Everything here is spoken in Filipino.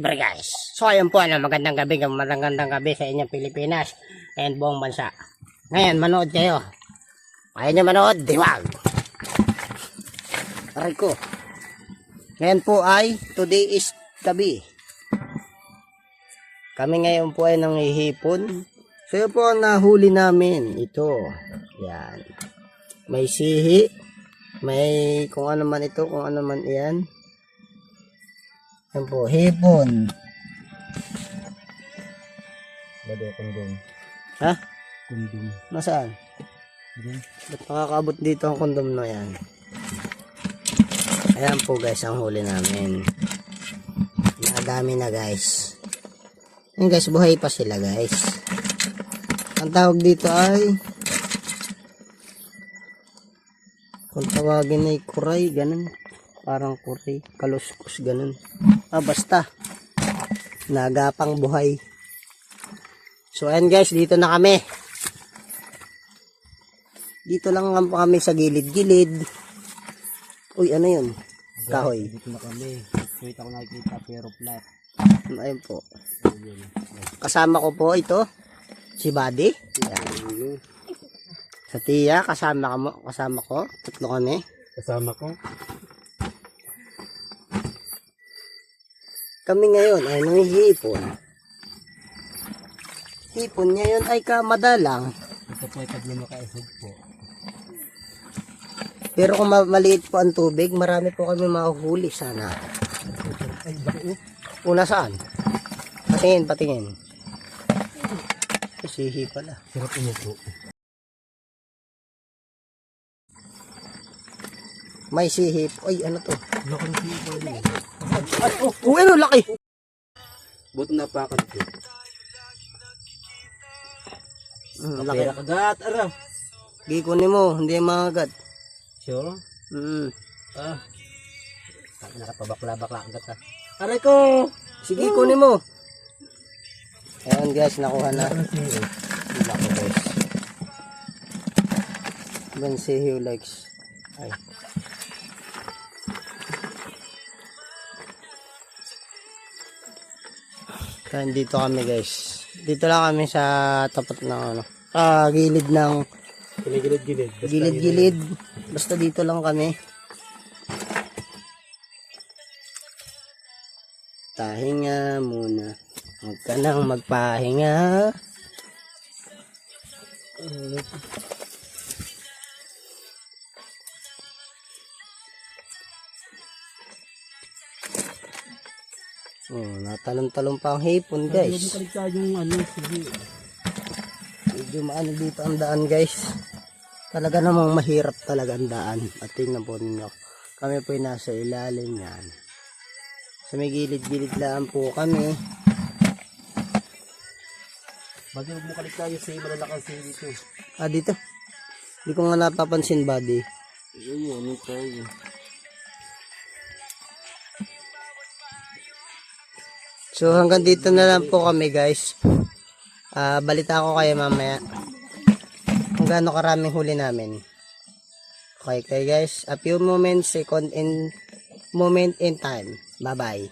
Pre guys, so ayun po, magandang gabi sa inyong Pilipinas and buong bansa. Ngayon, manood kayo. Ayaw nyo manood, diwag. Aray ko. Ngayon po ay, today is gabi. Kami ngayon po ay nanghihipon. So yun po ang nahuli namin. Ito. Yan. May sihi. May kung ano man ito, kung ano man yan. Yan po, hipon. Bado kondom. Ha? Kondom. Nasaan? Ba't makakaabot dito ang kondom na yan? Ayan po guys, ang huli namin. Nakadami na guys. Ayan guys, buhay pa sila guys. Ang tawag dito ay, kung tawagin ay kuray, ganun. Parang kuray, kaluskus, ganun. Basta. Nagapang buhay. So ayan guys, dito na kami. Dito lang kami sa gilid-gilid. Uy, ano yun? Kahoy. Dito na kami. Wait ako nakikita pero flat. Ayun po. Kasama ko po ito. Si Buddy. Ayan. Sa tiya, kasama ko. Tatlo kami. Kasama ko. Kami ngayon ay nanghihipon. Hipon ngayon ay kamadalang. Ito po ay taglima kaisog po. Pero kung maliit po ang tubig, marami po kami mahuhuli sana. Ay, bakit? Una saan? Patingin. Sihi pala. Sarap mo po. May sihi po. Ay, ano to? Laki ng siya po. Ay, ano, laki! But napakan po. Laki. Pera kagat, ara. Gikunin mo, hindi mga agad. Sure? Ah. Nakapabakla-bakla agad ah. Aray ko! Sige, kunin mo. Ayan guys, nakuha na. Laki guys. Don't see you likes. Ay. Kaya dito kami guys. Dito lang kami sa tapat ng ano. Gilid ng Gilid-gilid. gilid-gilid. Basta dito lang kami. Pahinga muna. Huwag ka nang magpahinga. Natalon-talon pa ang hipon guys. Yung ano, sige. Medyo maano dito ang daan guys. Talaga namang mahirap talaga ang daan. At tingnan po ninyo. Kami po ay nasa ilalim yan. Sa may gilid-gilid lang po kami. Bagay huwag mo kalit tayo sa malalakang sa dito. Dito. Hindi ko nga napapansin Buddy. Ayun, ano tayo. So hanggang dito na lang po kami guys. Balita ko kayo mamaya kung gaano karaming huli namin. Okay guys, a few moments, moment in time. Bye bye.